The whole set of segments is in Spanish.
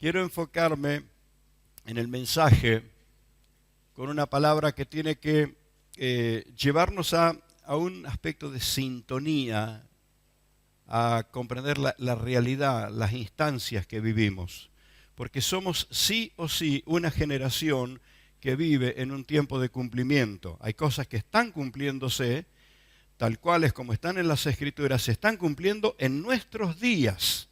quiero enfocarme en el mensaje con una palabra que tiene que llevarnos a un aspecto de sintonía, a comprender la realidad, las instancias que vivimos. Porque somos sí o sí una generación que vive en un tiempo de cumplimiento. Hay cosas que están cumpliéndose, tal cuales como están en las Escrituras, se están cumpliendo en nuestros días.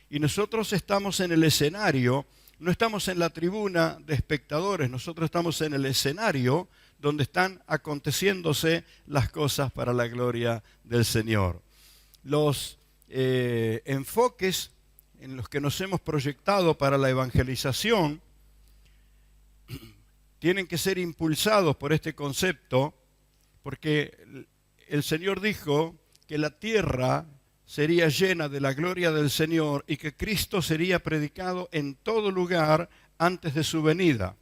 Y nosotros estamos en el escenario, no estamos en la tribuna de espectadores, nosotros estamos en el escenario donde están aconteciéndose las cosas para la gloria del Señor. Los enfoques en los que nos hemos proyectado para la evangelización tienen que ser impulsados por este concepto, porque el Señor dijo que la tierra sería llena de la gloria del Señor y que Cristo sería predicado en todo lugar antes de su venida.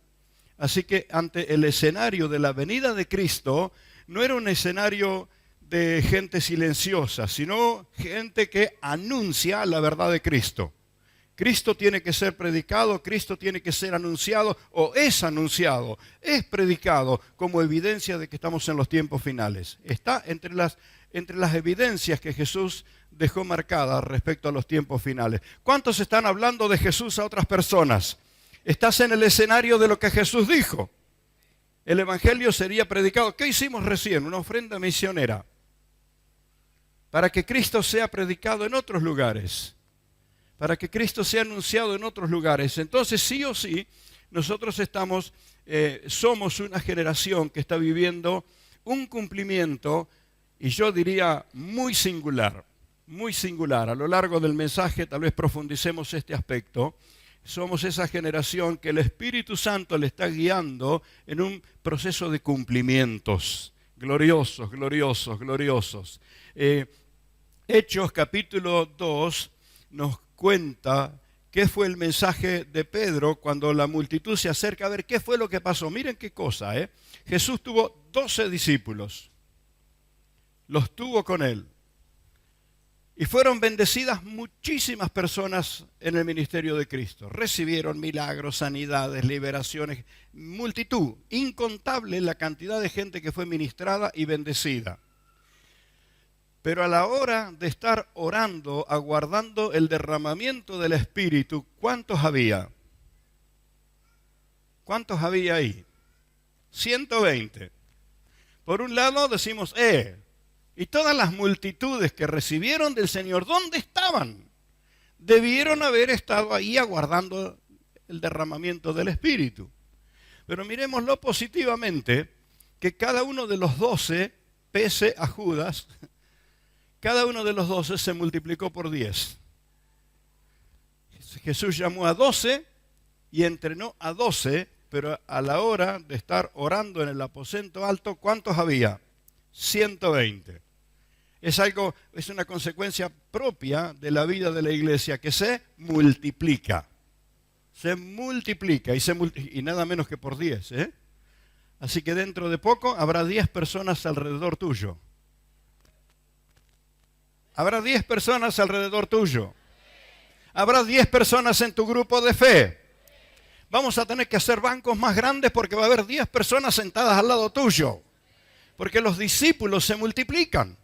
Así que ante el escenario de la venida de Cristo, no era un escenario de gente silenciosa, sino gente que anuncia la verdad de Cristo. Cristo tiene que ser predicado, Cristo tiene que ser anunciado o es anunciado, es predicado como evidencia de que estamos en los tiempos finales. Está entre las evidencias que Jesús dejó marcadas respecto a los tiempos finales. ¿Cuántos están hablando de Jesús a otras personas? Estás en el escenario de lo que Jesús dijo. El evangelio sería predicado. ¿Qué hicimos recién? Una ofrenda misionera. Para que Cristo sea predicado en otros lugares. Para que Cristo sea anunciado en otros lugares. Entonces, sí o sí, nosotros somos una generación que está viviendo un cumplimiento, y yo diría muy singular, muy singular. A lo largo del mensaje tal vez profundicemos este aspecto. Somos esa generación que el Espíritu Santo le está guiando en un proceso de cumplimientos gloriosos, gloriosos, gloriosos. Hechos capítulo 2 nos cuenta qué fue el mensaje de Pedro cuando la multitud se acerca a ver qué fue lo que pasó. Miren qué cosa, Jesús tuvo 12 discípulos, los tuvo con él. Y fueron bendecidas muchísimas personas en el ministerio de Cristo. Recibieron milagros, sanidades, liberaciones, multitud, incontable la cantidad de gente que fue ministrada y bendecida. Pero a la hora de estar orando, aguardando el derramamiento del Espíritu, ¿cuántos había? ¿Cuántos había ahí? 120. Por un lado decimos, y todas las multitudes que recibieron del Señor, ¿dónde estaban? Debieron haber estado ahí aguardando el derramamiento del Espíritu. Pero miremoslo positivamente, que cada uno de los 12, pese a Judas, cada uno de los 12 se multiplicó por 10. Jesús llamó a 12 y entrenó a 12, pero a la hora de estar orando en el aposento alto, ¿cuántos había? 120. Es una consecuencia propia de la vida de la iglesia que se multiplica. Se multiplica y nada menos que por 10. Así que dentro de poco habrá 10 personas alrededor tuyo. Habrá 10 personas alrededor tuyo. Habrá 10 personas en tu grupo de fe. Vamos a tener que hacer bancos más grandes porque va a haber 10 personas sentadas al lado tuyo. Porque los discípulos se multiplican.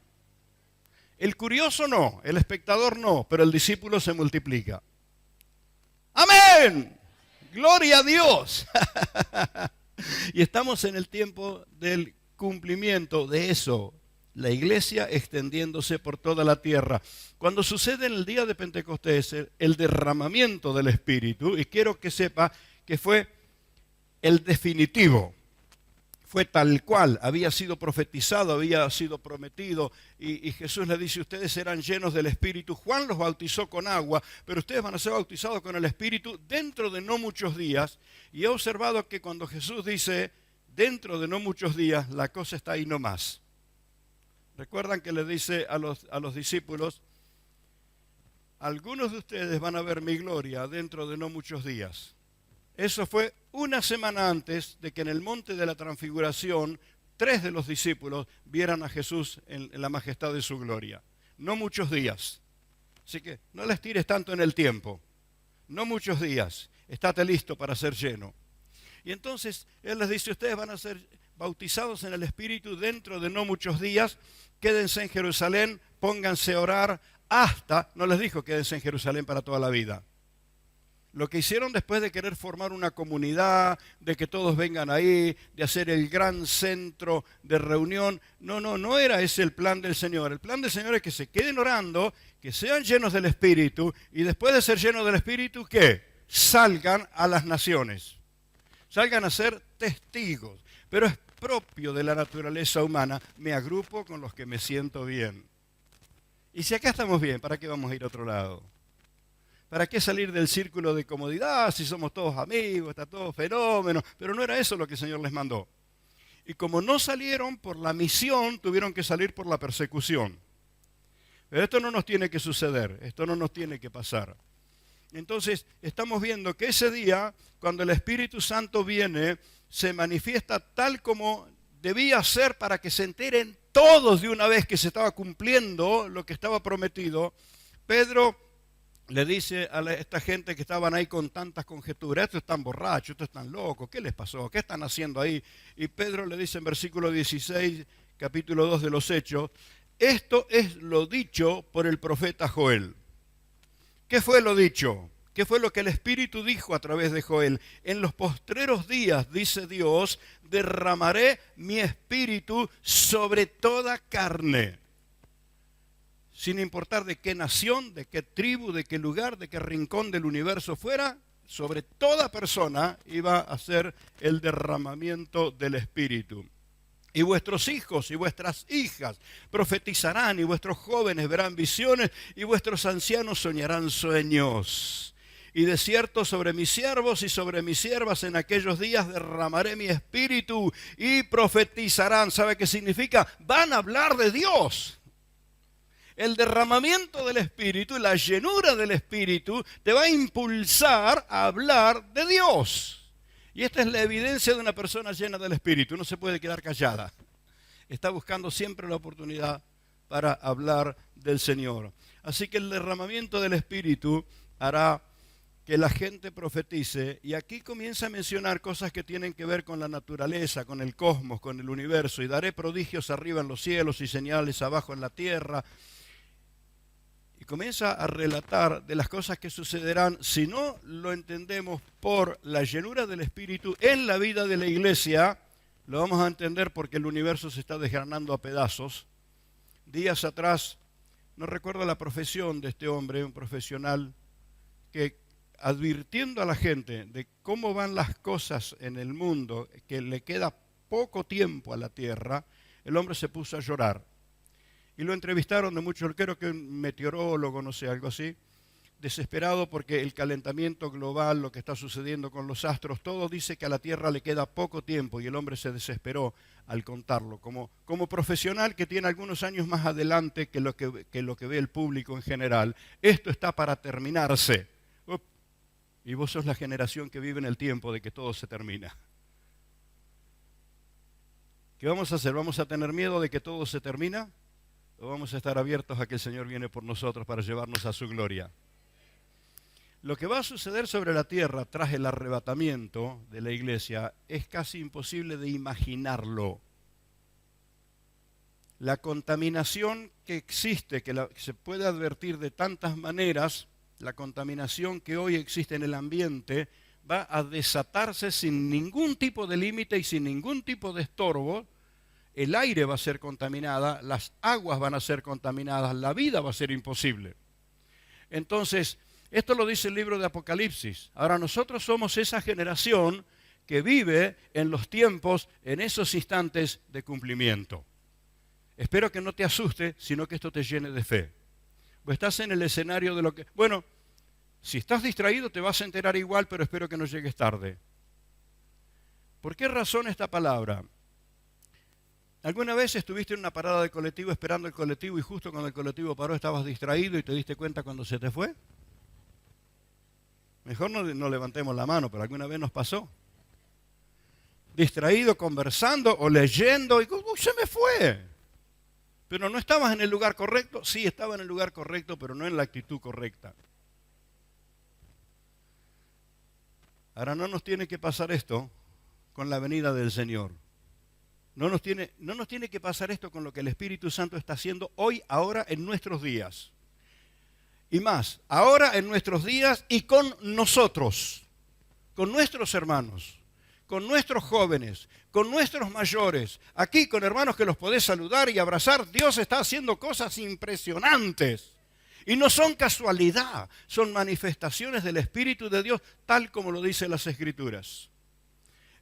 El curioso no, el espectador no, pero el discípulo se multiplica. ¡Amén! ¡Gloria a Dios! Y estamos en el tiempo del cumplimiento de eso. La iglesia extendiéndose por toda la tierra. Cuando sucede en el día de Pentecostés el derramamiento del Espíritu, y quiero que sepa que fue el definitivo, fue tal cual, había sido profetizado, había sido prometido, y Jesús le dice, ustedes serán llenos del Espíritu. Juan los bautizó con agua, pero ustedes van a ser bautizados con el Espíritu dentro de no muchos días. Y he observado que cuando Jesús dice, dentro de no muchos días, la cosa está ahí nomás. Recuerdan que le dice a los discípulos, algunos de ustedes van a ver mi gloria dentro de no muchos días. Eso fue una semana antes de que en el monte de la transfiguración 3 de los discípulos vieran a Jesús en la majestad de su gloria. No muchos días. Así que no les tires tanto en el tiempo. no muchos días, estate listo para ser lleno. Y entonces Él les dice, ustedes van a ser bautizados en el Espíritu dentro de no muchos días, quédense en Jerusalén, pónganse a orar hasta, no les dijo quédense en Jerusalén para toda la vida. Lo que hicieron después de querer formar una comunidad, de que todos vengan ahí, de hacer el gran centro de reunión, no era ese el plan del Señor. El plan del Señor es que se queden orando, que sean llenos del Espíritu, y después de ser llenos del Espíritu, ¿qué? Salgan a las naciones, salgan a ser testigos. Pero es propio de la naturaleza humana, me agrupo con los que me siento bien. Y si acá estamos bien, ¿para qué vamos a ir a otro lado? ¿Para qué salir del círculo de comodidad si somos todos amigos, está todo fenómeno? Pero no era eso lo que el Señor les mandó. Y como no salieron por la misión, tuvieron que salir por la persecución. Pero esto no nos tiene que suceder, esto no nos tiene que pasar. Entonces, estamos viendo que ese día, cuando el Espíritu Santo viene, se manifiesta tal como debía ser para que se enteren todos de una vez que se estaba cumpliendo lo que estaba prometido. Pedro le dice a esta gente que estaban ahí con tantas conjeturas, estos están borrachos, estos están locos, ¿qué les pasó? ¿Qué están haciendo ahí? Y Pedro le dice en versículo 16, capítulo 2 de los Hechos, esto es lo dicho por el profeta Joel. ¿Qué fue lo dicho? ¿Qué fue lo que el Espíritu dijo a través de Joel? En los postreros días, dice Dios, derramaré mi Espíritu sobre toda carne. Sin importar de qué nación, de qué tribu, de qué lugar, de qué rincón del universo fuera, sobre toda persona iba a ser el derramamiento del Espíritu. Y vuestros hijos y vuestras hijas profetizarán, y vuestros jóvenes verán visiones, y vuestros ancianos soñarán sueños. Y de cierto sobre mis siervos y sobre mis siervas en aquellos días derramaré mi Espíritu y profetizarán. ¿Sabe qué significa? Van a hablar de Dios. El derramamiento del Espíritu y la llenura del Espíritu te va a impulsar a hablar de Dios. Y esta es la evidencia de una persona llena del Espíritu. No se puede quedar callada. Está buscando siempre la oportunidad para hablar del Señor. Así que el derramamiento del Espíritu hará que la gente profetice. Y aquí comienza a mencionar cosas que tienen que ver con la naturaleza, con el cosmos, con el universo. Y daré prodigios arriba en los cielos y señales abajo en la tierra. Y comienza a relatar de las cosas que sucederán si no lo entendemos por la llenura del Espíritu en la vida de la iglesia. Lo vamos a entender porque el universo se está desgranando a pedazos. Días atrás, no recuerdo la profesión de este hombre, un profesional, que advirtiendo a la gente de cómo van las cosas en el mundo, que le queda poco tiempo a la tierra, el hombre se puso a llorar. Y lo entrevistaron de muchos, creo que un meteorólogo, no sé, algo así, desesperado porque el calentamiento global, lo que está sucediendo con los astros, todo dice que a la Tierra le queda poco tiempo y el hombre se desesperó al contarlo. Como profesional que tiene algunos años más adelante que lo que ve el público en general, esto está para terminarse. Y vos sos la generación que vive en el tiempo de que todo se termina. ¿Qué vamos a hacer? ¿Vamos a tener miedo de que todo se termina? ¿O vamos a estar abiertos a que el Señor viene por nosotros para llevarnos a su gloria? Lo que va a suceder sobre la tierra tras el arrebatamiento de la iglesia es casi imposible de imaginarlo. La contaminación que existe, que se puede advertir de tantas maneras, la contaminación que hoy existe en el ambiente, va a desatarse sin ningún tipo de límite y sin ningún tipo de estorbo. El aire va a ser contaminada, las aguas van a ser contaminadas, la vida va a ser imposible. Entonces, esto lo dice el libro de Apocalipsis. Ahora nosotros somos esa generación que vive en los tiempos, en esos instantes de cumplimiento. Espero que no te asuste, sino que esto te llene de fe. Vos estás en el escenario de lo que... Bueno, si estás distraído te vas a enterar igual, pero espero que no llegues tarde. ¿Por qué razón esta palabra? ¿Alguna vez estuviste en una parada de colectivo esperando el colectivo y justo cuando el colectivo paró estabas distraído y te diste cuenta cuando se te fue? Mejor no levantemos la mano, pero alguna vez nos pasó. Distraído, conversando o leyendo y se me fue. Pero no estabas en el lugar correcto. Sí, estaba en el lugar correcto, pero no en la actitud correcta. Ahora no nos tiene que pasar esto con la venida del Señor. No nos tiene que pasar esto con lo que el Espíritu Santo está haciendo hoy, ahora, en nuestros días. Y más, ahora en nuestros días y con nosotros, con nuestros hermanos, con nuestros jóvenes, con nuestros mayores, aquí con hermanos que los podés saludar y abrazar. Dios está haciendo cosas impresionantes. Y no son casualidad, son manifestaciones del Espíritu de Dios, tal como lo dicen las Escrituras.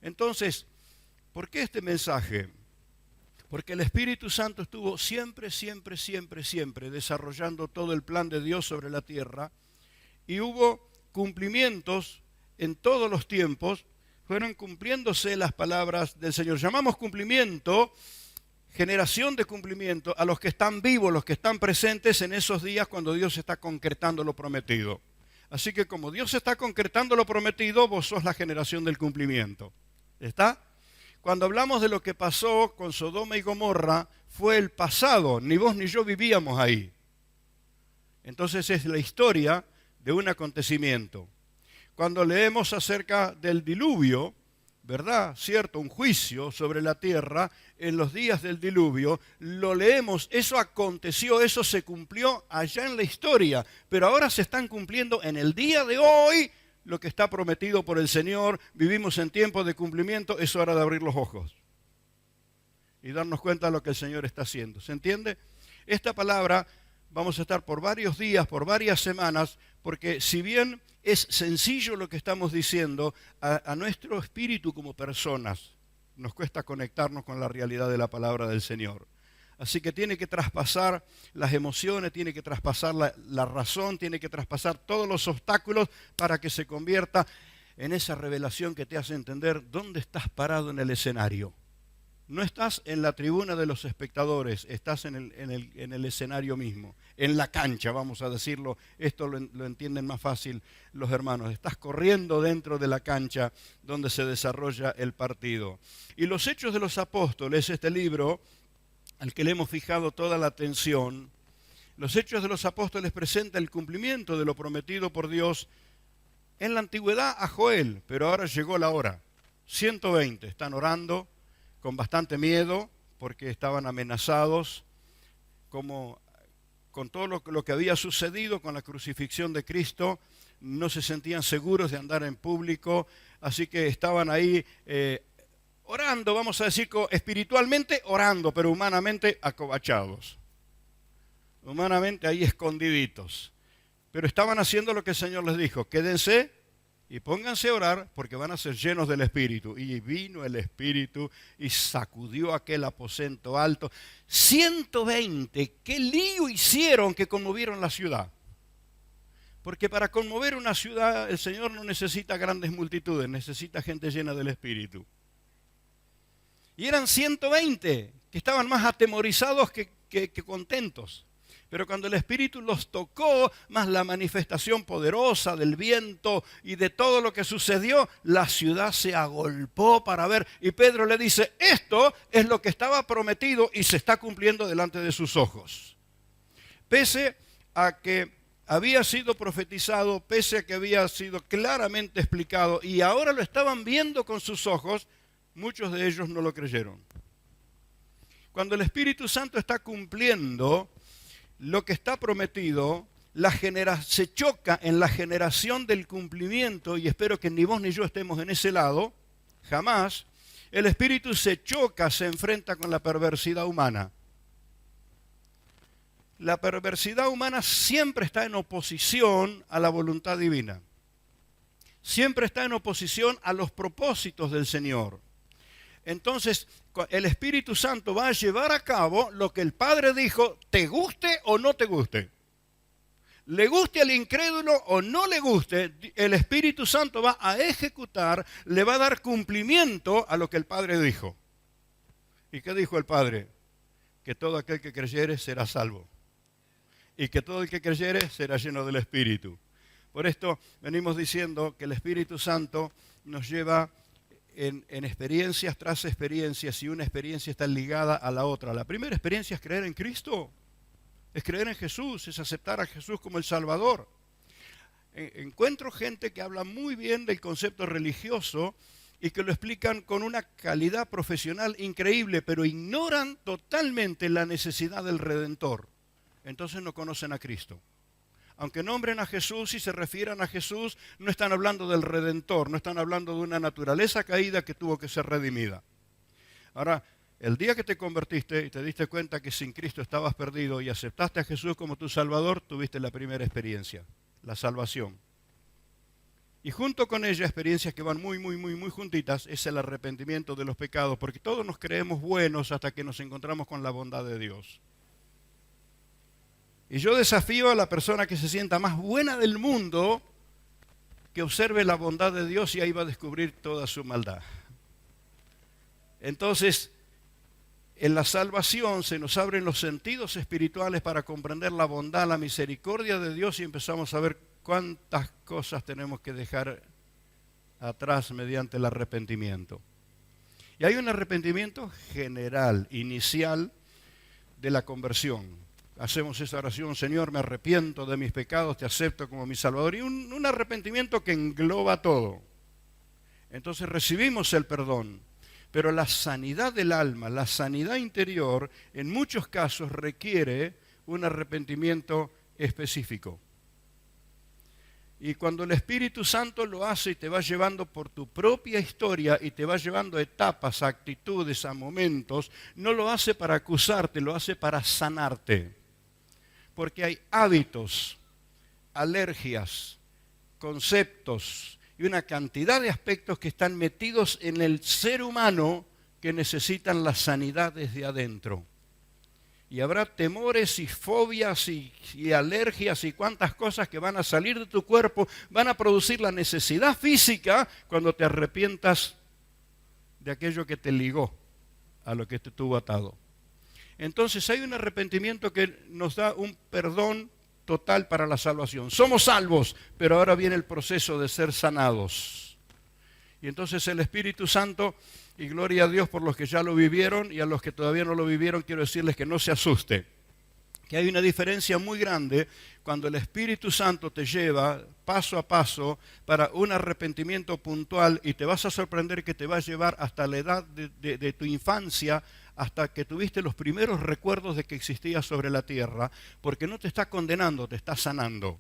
Entonces, ¿por qué este mensaje? Porque el Espíritu Santo estuvo siempre desarrollando todo el plan de Dios sobre la tierra, y hubo cumplimientos en todos los tiempos, fueron cumpliéndose las palabras del Señor. Llamamos cumplimiento, generación de cumplimiento, a los que están vivos, los que están presentes en esos días cuando Dios está concretando lo prometido. Así que como Dios está concretando lo prometido, vos sos la generación del cumplimiento. ¿Está? Cuando hablamos de lo que pasó con Sodoma y Gomorra, fue el pasado, ni vos ni yo vivíamos ahí. Entonces es la historia de un acontecimiento. Cuando leemos acerca del diluvio, ¿verdad? Cierto, un juicio sobre la tierra en los días del diluvio, lo leemos, eso aconteció, eso se cumplió allá en la historia, pero ahora se están cumpliendo en el día de hoy lo que está prometido por el Señor. Vivimos en tiempos de cumplimiento, es hora de abrir los ojos y darnos cuenta de lo que el Señor está haciendo. ¿Se entiende? Esta palabra vamos a estar por varios días, por varias semanas, porque si bien es sencillo lo que estamos diciendo, a nuestro espíritu como personas nos cuesta conectarnos con la realidad de la palabra del Señor. Así que tiene que traspasar las emociones, tiene que traspasar la razón, tiene que traspasar todos los obstáculos para que se convierta en esa revelación que te hace entender dónde estás parado en el escenario. No estás en la tribuna de los espectadores, estás en el escenario mismo, en la cancha, vamos a decirlo. Esto lo entienden más fácil los hermanos. Estás corriendo dentro de la cancha donde se desarrolla el partido. Y los Hechos de los Apóstoles, este libro al que le hemos fijado toda la atención, los Hechos de los Apóstoles presenta el cumplimiento de lo prometido por Dios en la antigüedad a Joel, pero ahora llegó la hora. 120 están orando con bastante miedo porque estaban amenazados con todo lo que había sucedido con la crucifixión de Cristo. No se sentían seguros de andar en público, así que estaban ahí orando, vamos a decir, espiritualmente orando, pero humanamente acobachados. Humanamente ahí escondiditos. Pero estaban haciendo lo que el Señor les dijo: quédense y pónganse a orar porque van a ser llenos del Espíritu. Y vino el Espíritu y sacudió aquel aposento alto. 120, qué lío hicieron que conmovieron la ciudad. Porque para conmover una ciudad el Señor no necesita grandes multitudes, necesita gente llena del Espíritu. Y eran 120 que estaban más atemorizados que contentos. Pero cuando el Espíritu los tocó, más la manifestación poderosa del viento y de todo lo que sucedió, la ciudad se agolpó para ver. Y Pedro le dice: esto es lo que estaba prometido y se está cumpliendo delante de sus ojos. Pese a que había sido profetizado, pese a que había sido claramente explicado y ahora lo estaban viendo con sus ojos, muchos de ellos no lo creyeron. Cuando el Espíritu Santo está cumpliendo lo que está prometido, se choca en la generación del cumplimiento, y espero que ni vos ni yo estemos en ese lado, jamás. El Espíritu se choca, se enfrenta con la perversidad humana. La perversidad humana siempre está en oposición a la voluntad divina. Siempre está en oposición a los propósitos del Señor. Entonces, el Espíritu Santo va a llevar a cabo lo que el Padre dijo, te guste o no te guste. Le guste al incrédulo o no le guste, el Espíritu Santo va a ejecutar, le va a dar cumplimiento a lo que el Padre dijo. ¿Y qué dijo el Padre? Que todo aquel que creyere será salvo. Y que todo el que creyere será lleno del Espíritu. Por esto venimos diciendo que el Espíritu Santo nos lleva en experiencias tras experiencias, y una experiencia está ligada a la otra. La primera experiencia es creer en Cristo, es creer en Jesús, es aceptar a Jesús como el Salvador. encuentro gente que habla muy bien del concepto religioso y que lo explican con una calidad profesional increíble, pero ignoran totalmente la necesidad del Redentor. Entonces no conocen a Cristo. Aunque nombren a Jesús y se refieran a Jesús, no están hablando del Redentor, no están hablando de una naturaleza caída que tuvo que ser redimida. Ahora, el día que te convertiste y te diste cuenta que sin Cristo estabas perdido y aceptaste a Jesús como tu Salvador, tuviste la primera experiencia, la salvación. Y junto con ella, experiencias que van muy juntitas, es el arrepentimiento de los pecados, porque todos nos creemos buenos hasta que nos encontramos con la bondad de Dios. Y yo desafío a la persona que se sienta más buena del mundo, que observe la bondad de Dios y ahí va a descubrir toda su maldad. Entonces, en la salvación se nos abren los sentidos espirituales para comprender la bondad, la misericordia de Dios y empezamos a ver cuántas cosas tenemos que dejar atrás mediante el arrepentimiento. Y hay un arrepentimiento general, inicial de la conversión. Hacemos esa oración: Señor, me arrepiento de mis pecados, te acepto como mi Salvador. Y un arrepentimiento que engloba todo. Entonces recibimos el perdón. Pero la sanidad del alma, la sanidad interior, en muchos casos requiere un arrepentimiento específico. Y cuando el Espíritu Santo lo hace y te va llevando por tu propia historia y te va llevando a etapas, a actitudes, a momentos, no lo hace para acusarte, lo hace para sanarte. Porque hay hábitos, alergias, conceptos y una cantidad de aspectos que están metidos en el ser humano que necesitan la sanidad desde adentro. Y habrá temores y fobias y alergias y cuantas cosas que van a salir de tu cuerpo, van a producir la necesidad física cuando te arrepientas de aquello que te ligó a lo que te tuvo atado. Entonces hay un arrepentimiento que nos da un perdón total para la salvación. Somos salvos, pero ahora viene el proceso de ser sanados. Y entonces el Espíritu Santo, y gloria a Dios por los que ya lo vivieron, y a los que todavía no lo vivieron quiero decirles que no se asuste, que hay una diferencia muy grande cuando el Espíritu Santo te lleva paso a paso para un arrepentimiento puntual y te vas a sorprender que te va a llevar hasta la edad de tu infancia, hasta que tuviste los primeros recuerdos de que existías sobre la tierra, porque no te está condenando, te está sanando.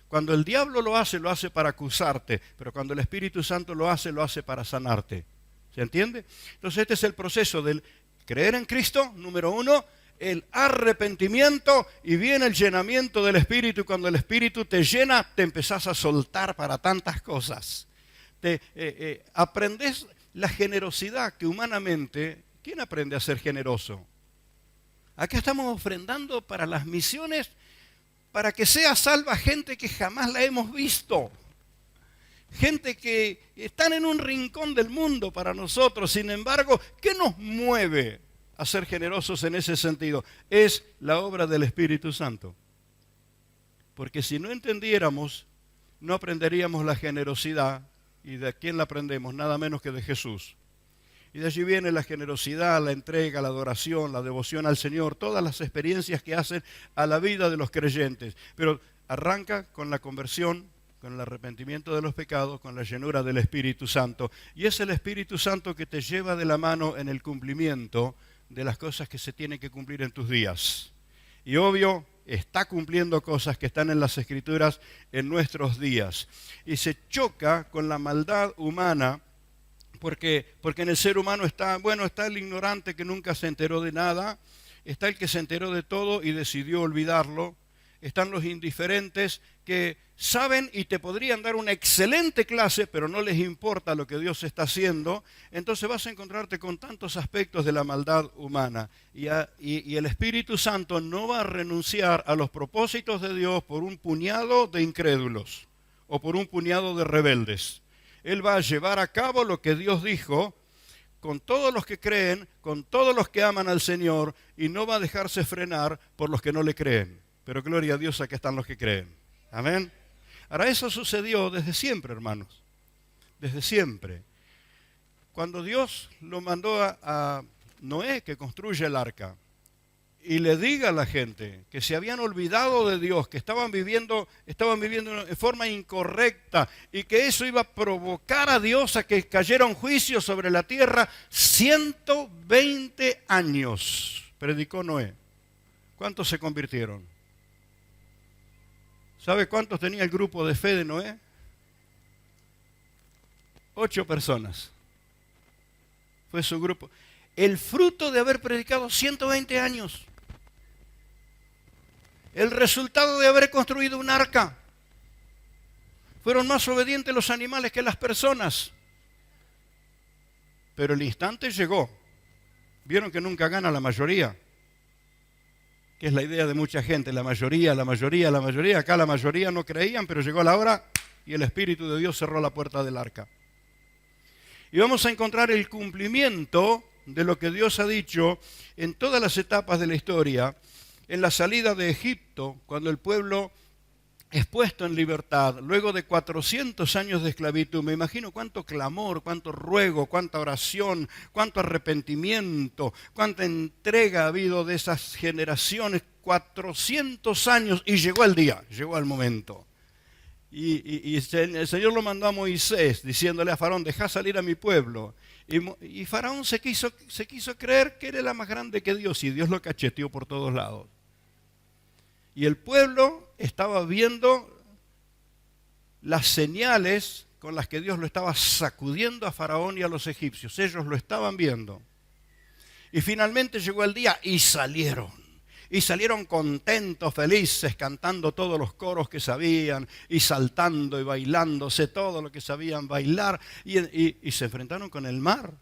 Cuando el diablo lo hace para acusarte, pero cuando el Espíritu Santo lo hace para sanarte. ¿Se entiende? Entonces este es el proceso del creer en Cristo, número uno, el arrepentimiento y viene el llenamiento del Espíritu. Y cuando el Espíritu te llena, te empezás a soltar para tantas cosas. Aprendes la generosidad que humanamente, ¿quién aprende a ser generoso? Acá estamos ofrendando para las misiones, para que sea salva gente que jamás la hemos visto. Gente que están en un rincón del mundo para nosotros. Sin embargo, ¿qué nos mueve a ser generosos en ese sentido? Es la obra del Espíritu Santo. Porque si no entendiéramos, no aprenderíamos la generosidad. ¿Y de quién la aprendemos? Nada menos que de Jesús. Y de allí viene la generosidad, la entrega, la adoración, la devoción al Señor, todas las experiencias que hacen a la vida de los creyentes. Pero arranca con la conversión, con el arrepentimiento de los pecados, con la llenura del Espíritu Santo. Y es el Espíritu Santo que te lleva de la mano en el cumplimiento de las cosas que se tienen que cumplir en tus días. Y obvio, está cumpliendo cosas que están en las Escrituras en nuestros días. Y se choca con la maldad humana, porque en el ser humano está el ignorante que nunca se enteró de nada, está el que se enteró de todo y decidió olvidarlo, están los indiferentes que saben y te podrían dar una excelente clase, pero no les importa lo que Dios está haciendo. Entonces vas a encontrarte con tantos aspectos de la maldad humana. Y el Espíritu Santo no va a renunciar a los propósitos de Dios por un puñado de incrédulos o por un puñado de rebeldes. Él va a llevar a cabo lo que Dios dijo con todos los que creen, con todos los que aman al Señor, y no va a dejarse frenar por los que no le creen. Pero gloria a Dios, aquí están los que creen. Amén. Ahora, eso sucedió desde siempre, hermanos. Desde siempre. Cuando Dios lo mandó a Noé que construya el arca, y le diga a la gente que se habían olvidado de Dios, que estaban viviendo en forma incorrecta y que eso iba a provocar a Dios a que cayera un juicio sobre la tierra. 120 años predicó Noé. ¿Cuántos se convirtieron? ¿Sabe cuántos tenía el grupo de fe de Noé? 8 personas. Fue su grupo. El fruto de haber predicado 120 años. El resultado de haber construido un arca. Fueron más obedientes los animales que las personas. Pero el instante llegó. ¿Vieron que nunca gana la mayoría? Que es la idea de mucha gente, la mayoría. Acá la mayoría no creían, pero llegó la hora y el Espíritu de Dios cerró la puerta del arca. Y vamos a encontrar el cumplimiento de lo que Dios ha dicho en todas las etapas de la historia. En la salida de Egipto, cuando el pueblo es puesto en libertad, luego de 400 años de esclavitud, me imagino cuánto clamor, cuánto ruego, cuánta oración, cuánto arrepentimiento, cuánta entrega ha habido de esas generaciones, 400 años, y llegó el día, llegó el momento. Y el Señor lo mandó a Moisés, diciéndole a Faraón, dejá salir a mi pueblo. Y Faraón se quiso creer que era más grande que Dios, y Dios lo cacheteó por todos lados. Y el pueblo estaba viendo las señales con las que Dios lo estaba sacudiendo a Faraón y a los egipcios. Ellos lo estaban viendo. Y finalmente llegó el día y salieron. Y salieron contentos, felices, cantando todos los coros que sabían, y saltando y bailándose todo lo que sabían bailar. Y se enfrentaron con el mar.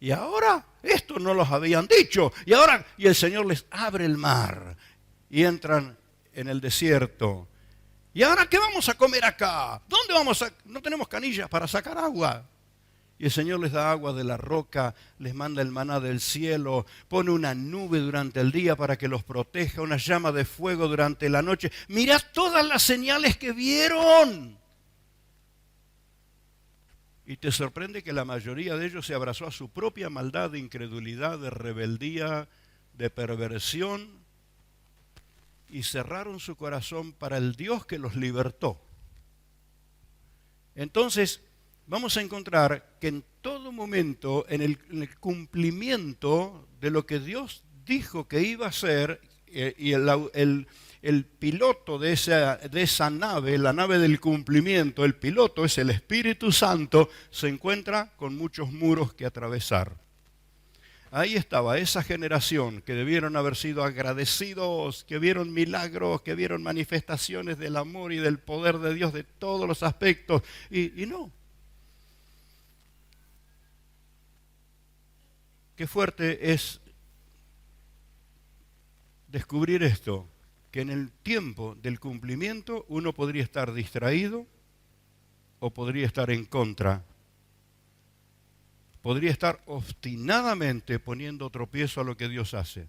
Y ahora, esto no los habían dicho. Y el Señor les abre el mar. Y entran en el desierto. ¿Y ahora qué vamos a comer acá? ¿Dónde vamos a...? No tenemos canillas para sacar agua. Y el Señor les da agua de la roca, les manda el maná del cielo, pone una nube durante el día para que los proteja, una llama de fuego durante la noche. Mirad todas las señales que vieron. Y te sorprende que la mayoría de ellos se abrazó a su propia maldad, de incredulidad, de rebeldía, de perversión, y cerraron su corazón para el Dios que los libertó. Entonces, vamos a encontrar que en todo momento, en el cumplimiento de lo que Dios dijo que iba a hacer, y el piloto de esa nave, la nave del cumplimiento, el piloto es el Espíritu Santo, se encuentra con muchos muros que atravesar. Ahí estaba esa generación que debieron haber sido agradecidos, que vieron milagros, que vieron manifestaciones del amor y del poder de Dios de todos los aspectos, y no. Qué fuerte es descubrir esto, que en el tiempo del cumplimiento uno podría estar distraído o podría estar en contra. Podría estar obstinadamente poniendo tropiezo a lo que Dios hace.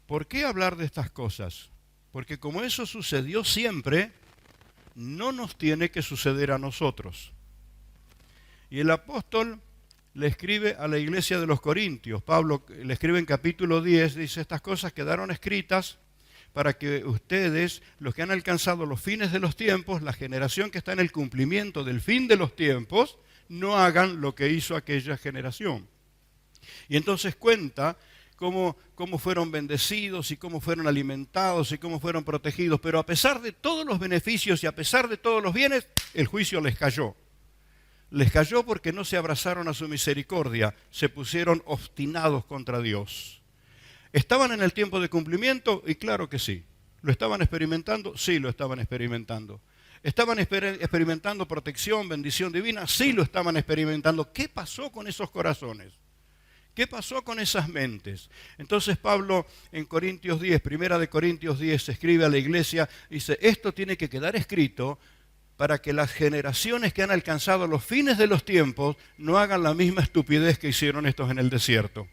¿Por qué hablar de estas cosas? Porque como eso sucedió siempre, no nos tiene que suceder a nosotros. Y el apóstol le escribe a la iglesia de los Corintios. Pablo le escribe en capítulo 10, dice, estas cosas quedaron escritas para que ustedes, los que han alcanzado los fines de los tiempos, la generación que está en el cumplimiento del fin de los tiempos, no hagan lo que hizo aquella generación. Y entonces cuenta cómo fueron bendecidos y cómo fueron alimentados y cómo fueron protegidos. Pero a pesar de todos los beneficios y a pesar de todos los bienes, el juicio les cayó. Les cayó porque no se abrazaron a su misericordia, se pusieron obstinados contra Dios. ¿Estaban en el tiempo de cumplimiento? Y claro que sí. ¿Lo estaban experimentando? Sí, lo estaban experimentando. ¿Estaban experimentando protección, bendición divina? Sí, lo estaban experimentando. ¿Qué pasó con esos corazones? ¿Qué pasó con esas mentes? Entonces Pablo en Corintios 10, primera de Corintios 10, escribe a la iglesia, dice, esto tiene que quedar escrito para que las generaciones que han alcanzado los fines de los tiempos no hagan la misma estupidez que hicieron estos en el desierto.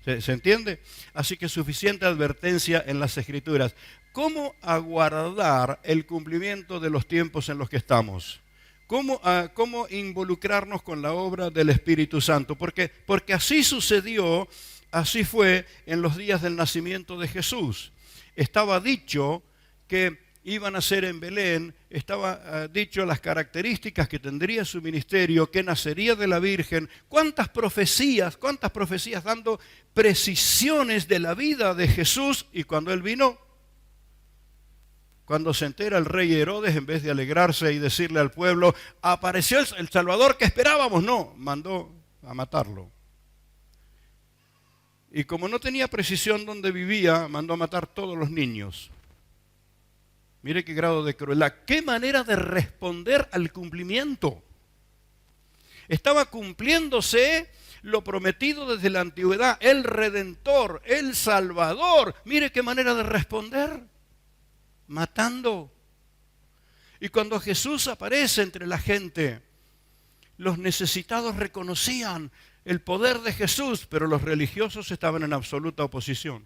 ¿Se entiende? Así que suficiente advertencia en las Escrituras. ¿Cómo aguardar el cumplimiento de los tiempos en los que estamos? ¿Cómo involucrarnos con la obra del Espíritu Santo? Porque así sucedió así fue en los días del nacimiento de Jesús. Estaba dicho que iban a ser en Belén, estaba dicho las características que tendría su ministerio, que nacería de la Virgen. Cuántas profecías dando precisiones de la vida de Jesús. Y cuando Él vino, cuando se entera el rey Herodes, en vez de alegrarse y decirle al pueblo, apareció el Salvador que esperábamos, no, mandó a matarlo. Y como no tenía precisión dónde vivía, mandó a matar todos los niños. Mire qué grado de crueldad, qué manera de responder al cumplimiento. Estaba cumpliéndose lo prometido desde la antigüedad, el Redentor, el Salvador. Mire qué manera de responder, matando. Y cuando Jesús aparece entre la gente, los necesitados reconocían el poder de Jesús, pero los religiosos estaban en absoluta oposición.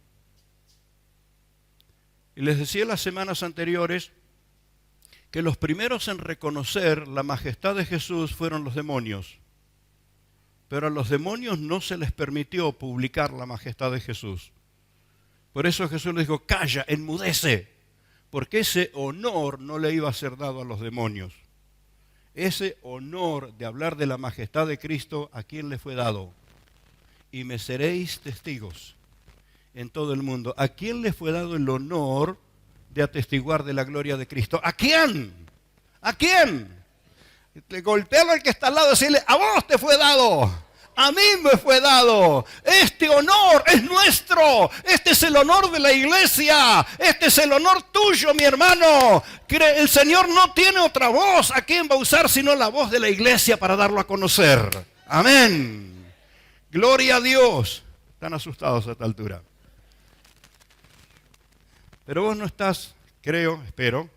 Y les decía las semanas anteriores que los primeros en reconocer la majestad de Jesús fueron los demonios. Pero a los demonios no se les permitió publicar la majestad de Jesús. Por eso Jesús les dijo, calla, enmudece, porque ese honor no le iba a ser dado a los demonios. Ese honor de hablar de la majestad de Cristo, ¿a quién le fue dado? Y me seréis testigos en todo el mundo. ¿A quién le fue dado el honor de atestiguar de la gloria de Cristo? ¿A quién? ¿A quién? Golpealo al que está al lado y decirle, a vos te fue dado, a mí me fue dado. Este honor es nuestro. Este es el honor de la iglesia. Este es el honor tuyo, mi hermano. El Señor no tiene otra voz. ¿A quién va a usar sino la voz de la iglesia para darlo a conocer? Amén. Gloria a Dios. Están asustados a esta altura. Pero vos no estás, creo, espero,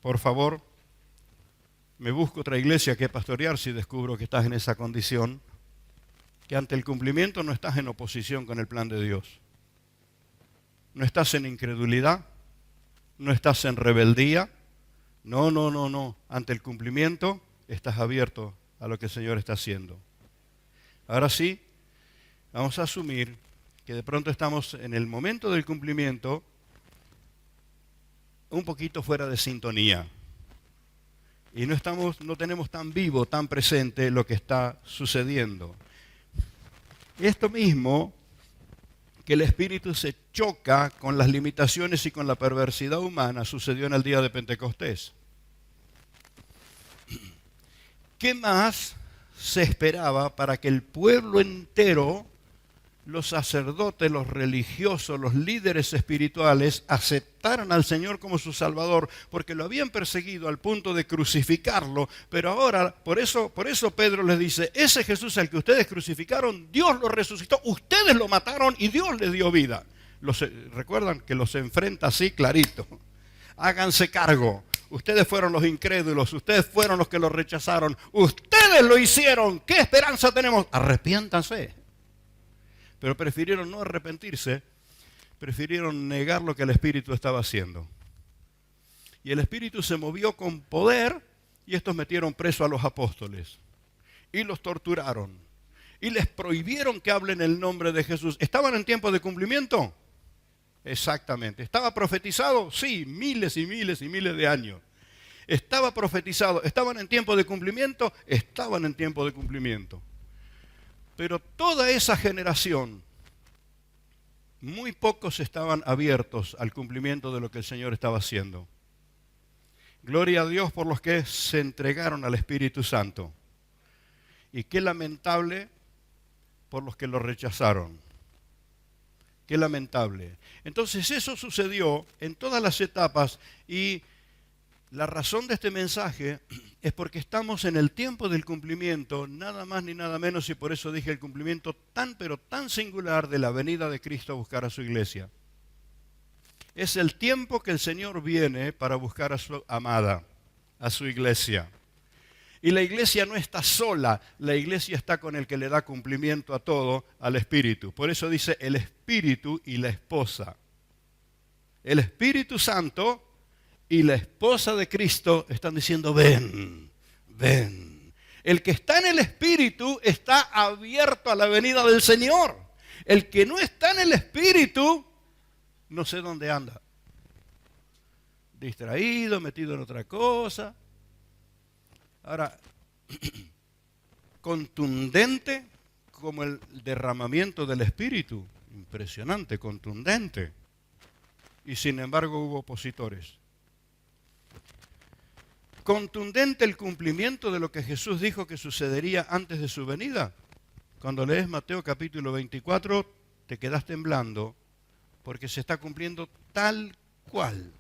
por favor, me busco otra iglesia que pastorear si descubro que estás en esa condición, que ante el cumplimiento no estás en oposición con el plan de Dios. No estás en incredulidad, no estás en rebeldía, no. Ante el cumplimiento estás abierto a lo que el Señor está haciendo. Ahora sí, vamos a asumir que de pronto estamos en el momento del cumplimiento un poquito fuera de sintonía. Y no tenemos tan vivo, tan presente lo que está sucediendo. Esto mismo, que el Espíritu se choca con las limitaciones y con la perversidad humana, sucedió en el día de Pentecostés. ¿Qué más se esperaba para que el pueblo entero, los sacerdotes, los religiosos, los líderes espirituales, aceptaran al Señor como su Salvador? Porque lo habían perseguido al punto de crucificarlo, pero ahora, por eso Pedro les dice, ese Jesús al que ustedes crucificaron, Dios lo resucitó, ustedes lo mataron y Dios les dio vida. ¿Recuerdan que los enfrenta así clarito? Háganse cargo. Ustedes fueron los incrédulos, ustedes fueron los que lo rechazaron, ustedes lo hicieron. ¿Qué esperanza tenemos? Arrepiéntanse. Pero prefirieron no arrepentirse, prefirieron negar lo que el Espíritu estaba haciendo. Y el Espíritu se movió con poder y estos metieron preso a los apóstoles. Y los torturaron. Y les prohibieron que hablen el nombre de Jesús. ¿Estaban en tiempo de cumplimiento? Exactamente. ¿Estaba profetizado? Sí, miles y miles y miles de años. Estaba profetizado. ¿Estaban en tiempo de cumplimiento? Estaban en tiempo de cumplimiento. Pero toda esa generación, muy pocos estaban abiertos al cumplimiento de lo que el Señor estaba haciendo. Gloria a Dios por los que se entregaron al Espíritu Santo. Y qué lamentable por los que lo rechazaron. Qué lamentable. Entonces eso sucedió en todas las etapas y la razón de este mensaje es porque estamos en el tiempo del cumplimiento, nada más ni nada menos, y por eso dije el cumplimiento tan pero tan singular de la venida de Cristo a buscar a su iglesia. Es el tiempo que el Señor viene para buscar a su amada, a su iglesia. Y la iglesia no está sola, la iglesia está con el que le da cumplimiento a todo, al Espíritu. Por eso dice el Espíritu y la esposa. El Espíritu Santo y la esposa de Cristo están diciendo, ven, ven. El que está en el Espíritu está abierto a la venida del Señor. El que no está en el Espíritu, no sé dónde anda. Distraído, metido en otra cosa. Ahora, contundente como el derramamiento del Espíritu. Impresionante, contundente. Y sin embargo hubo opositores. Contundente el cumplimiento de lo que Jesús dijo que sucedería antes de su venida. Cuando lees Mateo capítulo 24, te quedas temblando porque se está cumpliendo tal cual.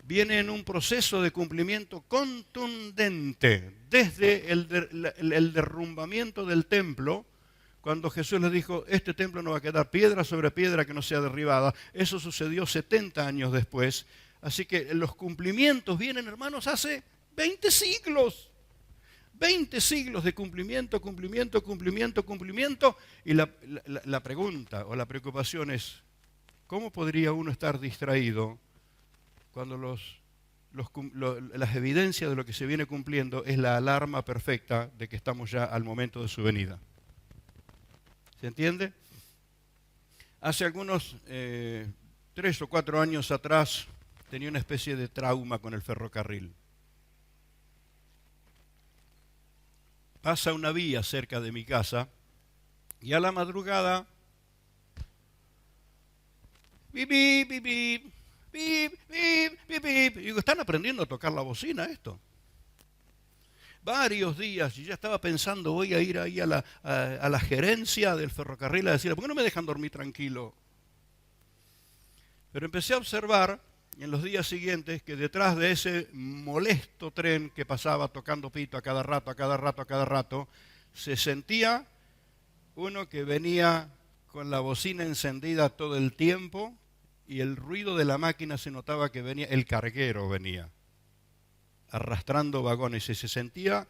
Viene en un proceso de cumplimiento contundente, desde el derrumbamiento del templo, cuando Jesús les dijo, este templo no va a quedar piedra sobre piedra que no sea derribada. Eso sucedió 70 años después. Así que los cumplimientos vienen, hermanos, hace 20 siglos. 20 siglos de cumplimiento, cumplimiento, cumplimiento, cumplimiento. Y la pregunta o la preocupación es, ¿cómo podría uno estar distraído cuando las evidencias de lo que se viene cumpliendo es la alarma perfecta de que estamos ya al momento de su venida? ¿Se entiende? Hace algunos 3 o 4 años atrás tenía una especie de trauma con el ferrocarril. Pasa una vía cerca de mi casa y a la madrugada, bip, bip, bip, bip, bip, bip, bip, bip. Y digo, ¿están aprendiendo a tocar la bocina esto? Varios días, y ya estaba pensando, voy a ir ahí a la gerencia del ferrocarril a decirle, ¿por qué no me dejan dormir tranquilo? Pero empecé a observar en los días siguientes que detrás de ese molesto tren que pasaba tocando pito a cada rato, a cada rato, a cada rato, se sentía uno que venía con la bocina encendida todo el tiempo y el ruido de la máquina se notaba que venía, el carguero venía arrastrando vagones y se sentía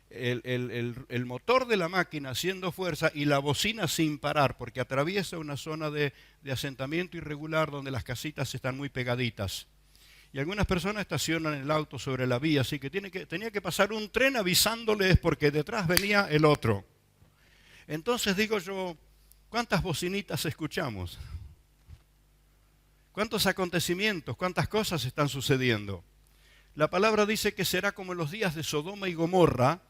el motor de la máquina haciendo fuerza y la bocina sin parar, porque atraviesa una zona de asentamiento irregular donde las casitas están muy pegaditas. Y algunas personas estacionan el auto sobre la vía, así que tenía que pasar un tren avisándoles porque detrás venía el otro. Entonces digo yo, ¿cuántas bocinitas escuchamos? ¿Cuántos acontecimientos, cuántas cosas están sucediendo? La palabra dice que será como en los días de Sodoma y Gomorra.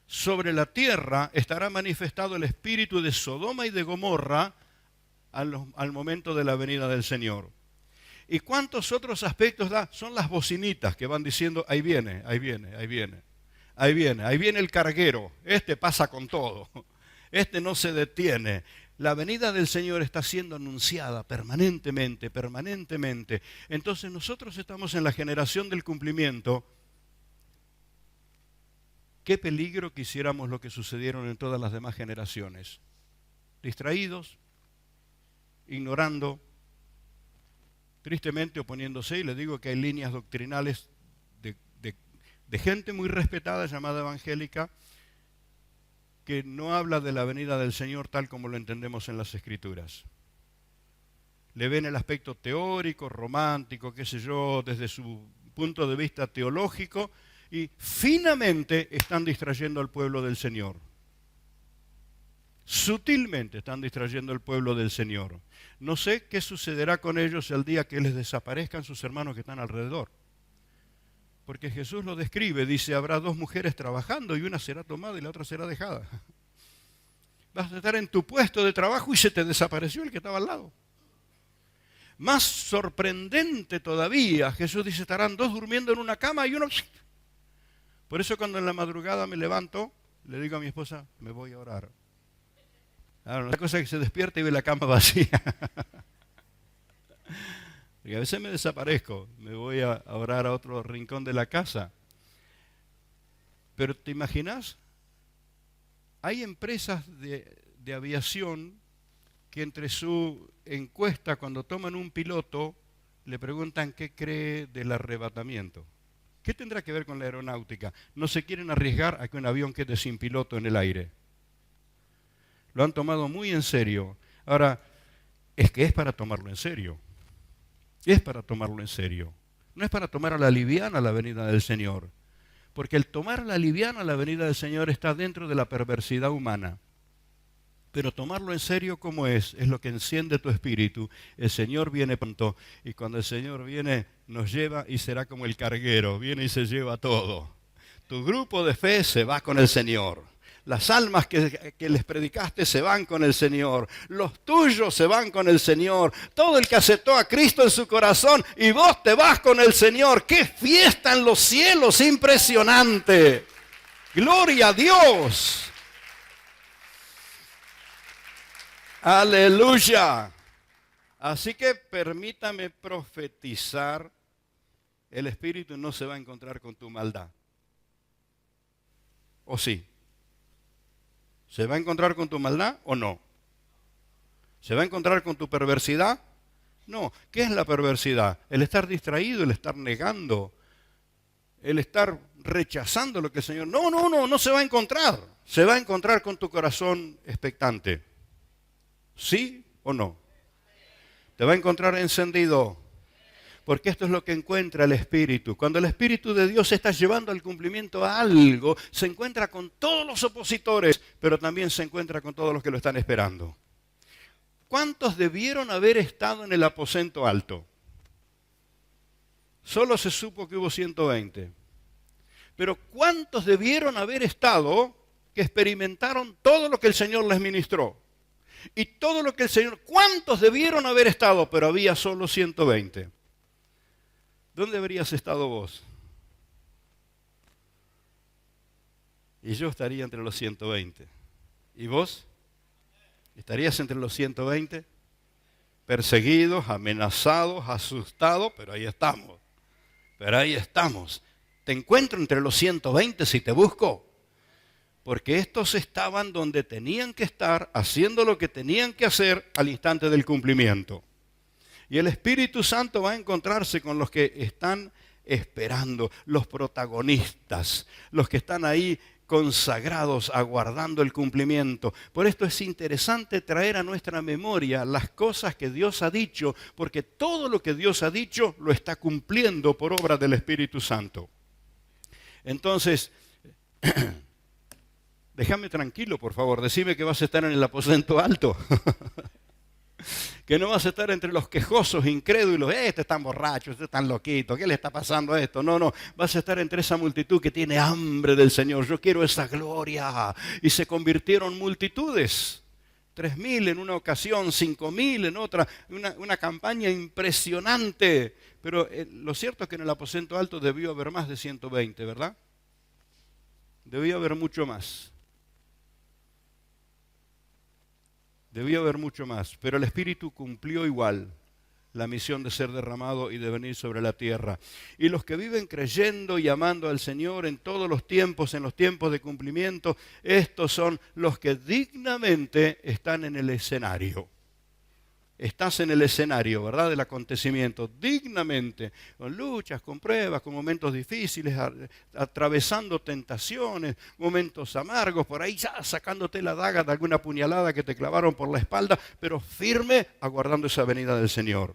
Sobre la tierra estará manifestado el espíritu de Sodoma y de Gomorra al momento de la venida del Señor. ¿Y cuántos otros aspectos da? Son las bocinitas que van diciendo, ahí viene, ahí viene, ahí viene, ahí viene, ahí viene el carguero, este pasa con todo, este no se detiene. La venida del Señor está siendo anunciada permanentemente, permanentemente. Entonces nosotros estamos en la generación del cumplimiento. Qué peligro que hiciéramos lo que sucedieron en todas las demás generaciones. Distraídos, ignorando, tristemente oponiéndose, y le digo que hay líneas doctrinales de gente muy respetada llamada evangélica, que no habla de la venida del Señor tal como lo entendemos en las Escrituras. Le ven el aspecto teórico, romántico, qué sé yo, desde su punto de vista teológico, y finamente están distrayendo al pueblo del Señor. Sutilmente están distrayendo al pueblo del Señor. No sé qué sucederá con ellos el día que les desaparezcan sus hermanos que están alrededor. Porque Jesús lo describe, dice, habrá 2 mujeres trabajando y una será tomada y la otra será dejada. Vas a estar en tu puesto de trabajo y se te desapareció el que estaba al lado. Más sorprendente todavía, Jesús dice, estarán 2 durmiendo en una cama y uno... Por eso cuando en la madrugada me levanto, le digo a mi esposa, me voy a orar. Ahora, una cosa es que se despierta y ve la cama vacía. Y a veces me desaparezco, me voy a orar a otro rincón de la casa. Pero ¿te imaginas? Hay empresas de aviación que entre su encuesta, cuando toman un piloto, le preguntan qué cree del arrebatamiento. ¿Qué tendrá que ver con la aeronáutica? No se quieren arriesgar a que un avión quede sin piloto en el aire. Lo han tomado muy en serio. Ahora, es que es para tomarlo en serio. Es para tomarlo en serio. No es para tomar a la liviana la venida del Señor. Porque el tomar a la liviana la venida del Señor está dentro de la perversidad humana. Pero tomarlo en serio como es lo que enciende tu espíritu. El Señor viene pronto, y cuando el Señor viene, nos lleva y será como el carguero, viene y se lleva todo. Tu grupo de fe se va con el Señor. Las almas que les predicaste se van con el Señor. Los tuyos se van con el Señor. Todo el que aceptó a Cristo en su corazón, y vos te vas con el Señor. ¡Qué fiesta en los cielos! ¡Impresionante! ¡Gloria a Dios! ¡Aleluya! Así que permítame profetizar, el Espíritu no se va a encontrar con tu maldad. ¿O sí? ¿Se va a encontrar con tu maldad o no? ¿Se va a encontrar con tu perversidad? No. ¿Qué es la perversidad? El estar distraído, el estar negando, el estar rechazando lo que el Señor... No se va a encontrar. Se va a encontrar con tu corazón expectante. ¿Sí o no? Te va a encontrar encendido. Porque esto es lo que encuentra el Espíritu. Cuando el Espíritu de Dios está llevando al cumplimiento a algo, se encuentra con todos los opositores, pero también se encuentra con todos los que lo están esperando. ¿Cuántos debieron haber estado en el aposento alto? Solo se supo que hubo 120. Pero ¿cuántos debieron haber estado que experimentaron todo lo que el Señor les ministró? Y todo lo que el Señor... ¿Cuántos debieron haber estado? Pero había solo 120. ¿Dónde habrías estado vos? Y yo estaría entre los 120. ¿Y vos? ¿Estarías entre los 120? Perseguidos, amenazados, asustados, pero ahí estamos. Pero ahí estamos. Te encuentro entre los 120 si te busco. Porque estos estaban donde tenían que estar, haciendo lo que tenían que hacer al instante del cumplimiento. Y el Espíritu Santo va a encontrarse con los que están esperando, los protagonistas, los que están ahí consagrados, aguardando el cumplimiento. Por esto es interesante traer a nuestra memoria las cosas que Dios ha dicho, porque todo lo que Dios ha dicho lo está cumpliendo por obra del Espíritu Santo. Entonces, déjame tranquilo, por favor, decime que vas a estar en el aposento alto. Que no vas a estar entre los quejosos, incrédulos, este está borracho, este está loquito, ¿qué le está pasando a esto? No, vas a estar entre esa multitud que tiene hambre del Señor. Yo quiero esa gloria. Y se convirtieron multitudes. 3.000 en una ocasión, 5.000 en otra, una campaña impresionante. Pero lo cierto es que en el aposento alto debió haber más de 120, ¿verdad? Debió haber mucho más. Debió haber mucho más, pero el Espíritu cumplió igual la misión de ser derramado y de venir sobre la tierra. Y los que viven creyendo y amando al Señor en todos los tiempos, en los tiempos de cumplimiento, estos son los que dignamente están en el escenario. Estás en el escenario, ¿verdad?, del acontecimiento, dignamente, con luchas, con pruebas, con momentos difíciles, atravesando tentaciones, momentos amargos, por ahí ya sacándote la daga de alguna puñalada que te clavaron por la espalda, pero firme, aguardando esa venida del Señor.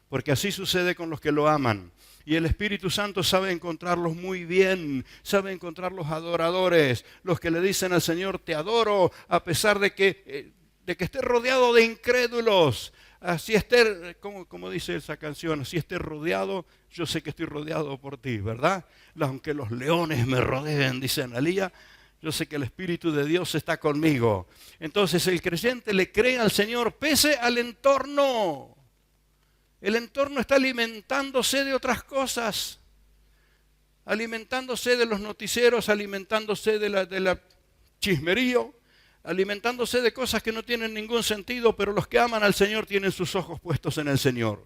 Porque así sucede con los que lo aman. Y el Espíritu Santo sabe encontrarlos muy bien, sabe encontrar los adoradores, los que le dicen al Señor, te adoro, a pesar de que esté rodeado de incrédulos. Así esté, como dice esa canción, así esté rodeado, yo sé que estoy rodeado por ti, ¿verdad? Aunque los leones me rodeen, dice Analía, yo sé que el Espíritu de Dios está conmigo. Entonces el creyente le cree al Señor pese al entorno. El entorno está alimentándose de otras cosas, alimentándose de los noticieros, alimentándose de la chismerío, alimentándose de cosas que no tienen ningún sentido, pero los que aman al Señor tienen sus ojos puestos en el Señor.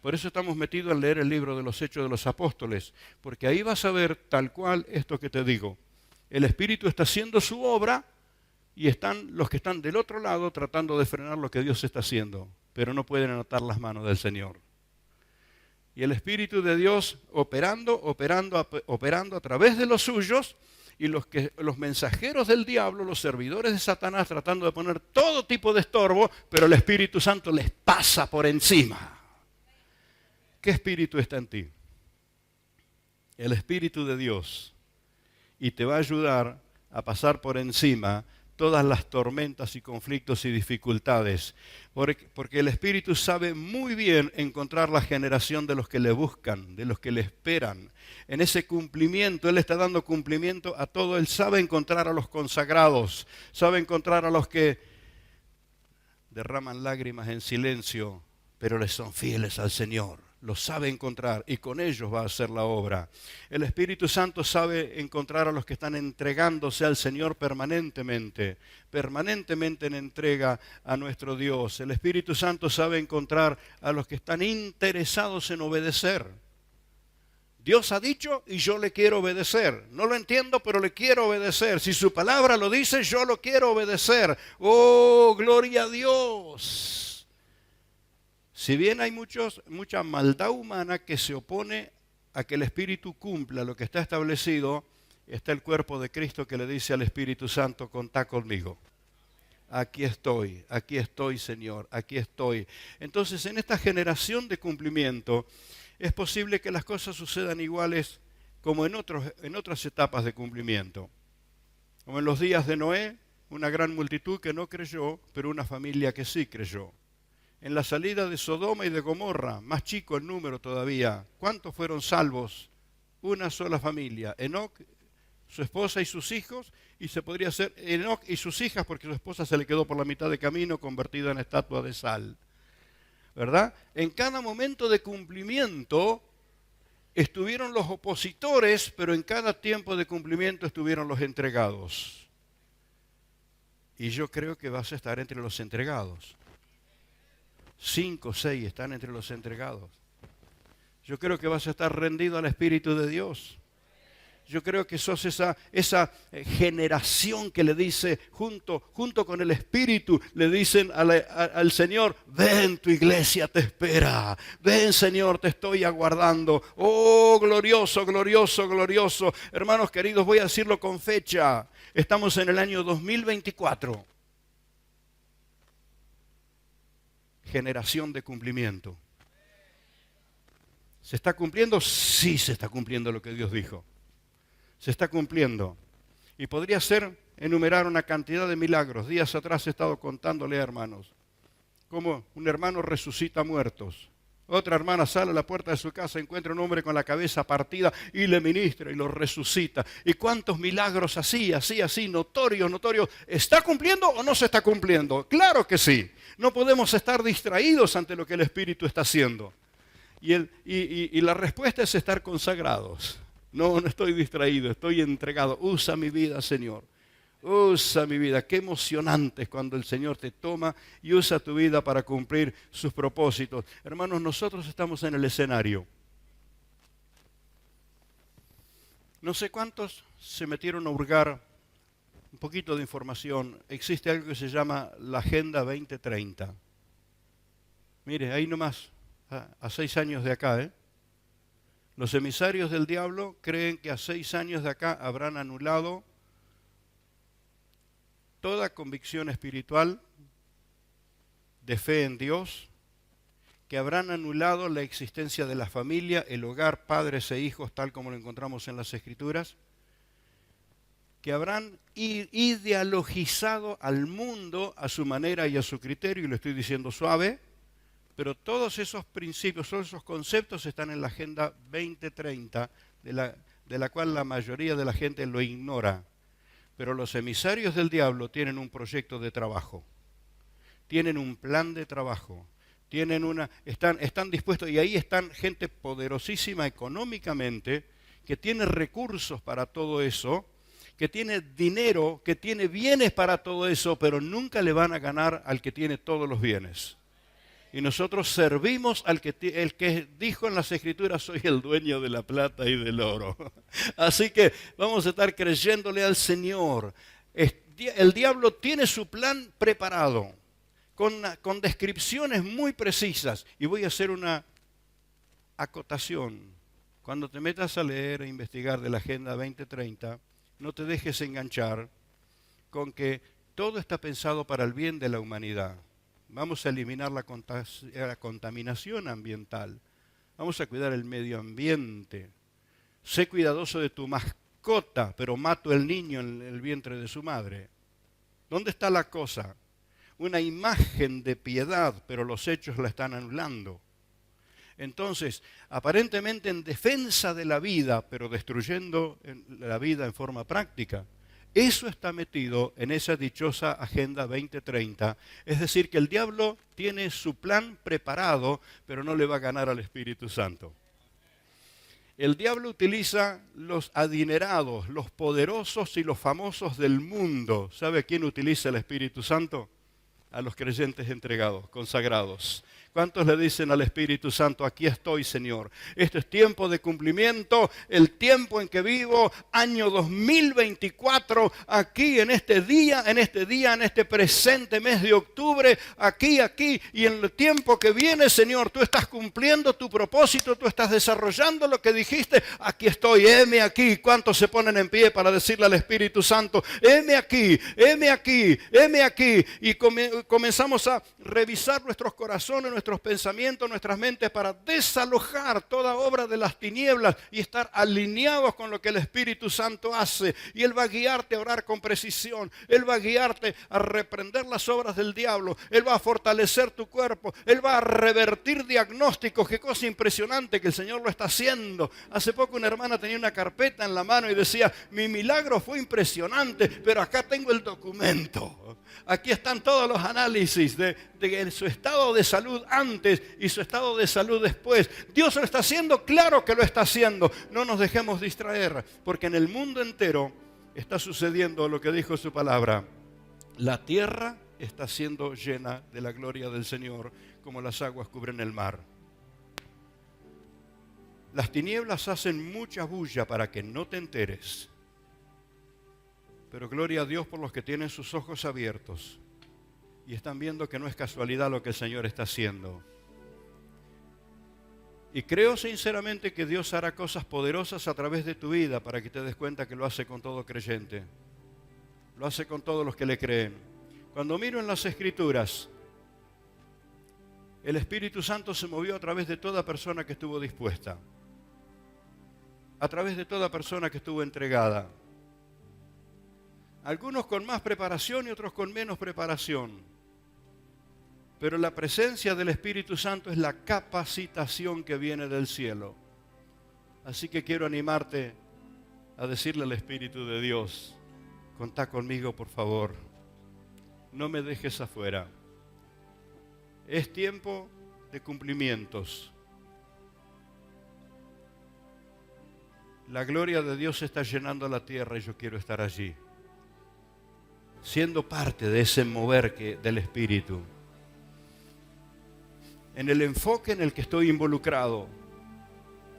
Por eso estamos metidos a leer el libro de los Hechos de los Apóstoles, porque ahí vas a ver tal cual esto que te digo. El Espíritu está haciendo su obra y están los que están del otro lado tratando de frenar lo que Dios está haciendo, pero no pueden atar las manos del Señor. Y el Espíritu de Dios operando a través de los suyos, y los mensajeros del diablo, los servidores de Satanás, tratando de poner todo tipo de estorbo, pero el Espíritu Santo les pasa por encima. ¿Qué espíritu está en ti? El Espíritu de Dios. Y te va a ayudar a pasar por encima todas las tormentas y conflictos y dificultades, porque el Espíritu sabe muy bien encontrar la generación de los que le buscan, de los que le esperan. En ese cumplimiento, Él está dando cumplimiento a todo. Él sabe encontrar a los consagrados, sabe encontrar a los que derraman lágrimas en silencio, pero les son fieles al Señor. Los sabe encontrar y con ellos va a hacer la obra. El Espíritu Santo sabe encontrar a los que están entregándose al Señor permanentemente en entrega a nuestro Dios. El Espíritu Santo sabe encontrar a los que están interesados en obedecer. Dios ha dicho y yo le quiero obedecer. No lo entiendo, pero le quiero obedecer. Si su palabra lo dice, yo lo quiero obedecer. ¡Oh, gloria a Dios! Si bien hay mucha maldad humana que se opone a que el Espíritu cumpla lo que está establecido, está el cuerpo de Cristo que le dice al Espíritu Santo, contá conmigo. Aquí estoy, Señor, aquí estoy. Entonces, en esta generación de cumplimiento, es posible que las cosas sucedan iguales como en otras etapas de cumplimiento. Como en los días de Noé, una gran multitud que no creyó, pero una familia que sí creyó. En la salida de Sodoma y de Gomorra, más chico el número todavía, ¿cuántos fueron salvos? Una sola familia, Enoc, su esposa y sus hijos, y se podría hacer Enoc y sus hijas porque su esposa se le quedó por la mitad de camino convertida en estatua de sal. ¿Verdad? En cada momento de cumplimiento estuvieron los opositores, pero en cada tiempo de cumplimiento estuvieron los entregados. Y yo creo que vas a estar entre los entregados. 5 o 6 están entre los entregados. Yo creo que vas a estar rendido al Espíritu de Dios. Yo creo que sos esa generación que le dice, junto con el Espíritu, le dicen al Señor, ven, tu iglesia te espera. Ven, Señor, te estoy aguardando. Oh, glorioso, glorioso, glorioso. Hermanos queridos, voy a decirlo con fecha. Estamos en el año 2024. Generación de cumplimiento. ¿Se está cumpliendo? Sí, se está cumpliendo lo que Dios dijo. Se está cumpliendo. Y podría ser enumerar una cantidad de milagros. Días atrás he estado contándole a hermanos cómo un hermano resucita muertos. Otra hermana sale a la puerta de su casa, encuentra un hombre con la cabeza partida y le ministra y lo resucita. ¿Y cuántos milagros así, notorios? ¿Está cumpliendo o no se está cumpliendo? Claro que sí. No podemos estar distraídos ante lo que el Espíritu está haciendo. Y la respuesta es estar consagrados. No estoy distraído, estoy entregado. Usa mi vida, Señor. Usa mi vida. Qué emocionante es cuando el Señor te toma y usa tu vida para cumplir sus propósitos. Hermanos, nosotros estamos en el escenario. No sé cuántos se metieron a hurgar un poquito de información. Existe algo que se llama la Agenda 2030. Mire, ahí nomás, a 6 años de acá, Los emisarios del diablo creen que a 6 años de acá habrán anulado toda convicción espiritual de fe en Dios, que habrán anulado la existencia de la familia, el hogar, padres e hijos, tal como lo encontramos en las Escrituras, que habrán ideologizado al mundo a su manera y a su criterio, y lo estoy diciendo suave, pero todos esos principios, todos esos conceptos están en la Agenda 2030, de la cual la mayoría de la gente lo ignora. Pero los emisarios del diablo tienen un proyecto de trabajo, tienen un plan de trabajo, están dispuestos, y ahí están gente poderosísima económicamente, que tiene recursos para todo eso, que tiene dinero, que tiene bienes para todo eso, pero nunca le van a ganar al que tiene todos los bienes. Y nosotros servimos el que dijo en las Escrituras, soy el dueño de la plata y del oro. Así que vamos a estar creyéndole al Señor. El diablo tiene su plan preparado, con descripciones muy precisas. Y voy a hacer una acotación. Cuando te metas a leer e investigar de la Agenda 2030, no te dejes enganchar con que todo está pensado para el bien de la humanidad. Vamos a eliminar la contaminación ambiental. Vamos a cuidar el medio ambiente. Sé cuidadoso de tu mascota, pero mato el niño en el vientre de su madre. ¿Dónde está la cosa? Una imagen de piedad, pero los hechos la están anulando. Entonces, aparentemente en defensa de la vida, pero destruyendo la vida en forma práctica. Eso está metido en esa dichosa Agenda 2030. Es decir, que el diablo tiene su plan preparado, pero no le va a ganar al Espíritu Santo. El diablo utiliza los adinerados, los poderosos y los famosos del mundo. ¿Sabe a quién utiliza el Espíritu Santo? A los creyentes entregados, consagrados. ¿Cuántos le dicen al Espíritu Santo, aquí estoy, Señor? Este es tiempo de cumplimiento, el tiempo en que vivo, año 2024, aquí en este día, en este presente mes de octubre, aquí, y en el tiempo que viene, Señor, tú estás cumpliendo tu propósito, tú estás desarrollando lo que dijiste, aquí estoy, heme aquí. ¿Cuántos se ponen en pie para decirle al Espíritu Santo, heme aquí, heme aquí, heme aquí? Y comenzamos a revisar nuestros corazones, nuestros pensamientos, nuestras mentes, para desalojar toda obra de las tinieblas y estar alineados con lo que el Espíritu Santo hace. Y Él va a guiarte a orar con precisión. Él va a guiarte a reprender las obras del diablo. Él va a fortalecer tu cuerpo. Él va a revertir diagnósticos. Qué cosa impresionante que el Señor lo está haciendo. Hace poco una hermana tenía una carpeta en la mano y decía, mi milagro fue impresionante, pero acá tengo el documento. Aquí están todos los análisis de su estado de salud antes y su estado de salud después. Dios lo está haciendo, claro que lo está haciendo. No nos dejemos distraer, porque en el mundo entero está sucediendo lo que dijo su palabra. La tierra está siendo llena de la gloria del Señor, como las aguas cubren el mar. Las tinieblas hacen mucha bulla para que no te enteres. Pero gloria a Dios por los que tienen sus ojos abiertos y están viendo que no es casualidad lo que el Señor está haciendo. Y creo sinceramente que Dios hará cosas poderosas a través de tu vida para que te des cuenta que lo hace con todo creyente. Lo hace con todos los que le creen. Cuando miro en las Escrituras, el Espíritu Santo se movió a través de toda persona que estuvo dispuesta, a través de toda persona que estuvo entregada. Algunos con más preparación y otros con menos preparación. Pero la presencia del Espíritu Santo es la capacitación que viene del cielo. Así que quiero animarte a decirle al Espíritu de Dios, contá conmigo, por favor. No me dejes afuera. Es tiempo de cumplimientos. La gloria de Dios está llenando la tierra y yo quiero estar allí, siendo parte de ese mover del Espíritu. En el enfoque en el que estoy involucrado,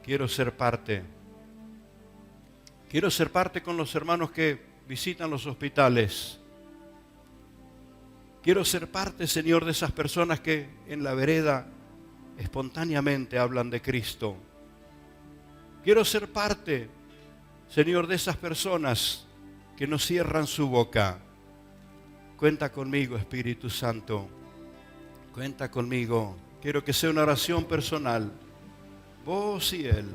quiero ser parte. Quiero ser parte con los hermanos que visitan los hospitales. Quiero ser parte, Señor, de esas personas que en la vereda espontáneamente hablan de Cristo. Quiero ser parte, Señor, de esas personas que no cierran su boca. Cuenta conmigo, Espíritu Santo. Cuenta conmigo. Quiero que sea una oración personal. Vos y Él.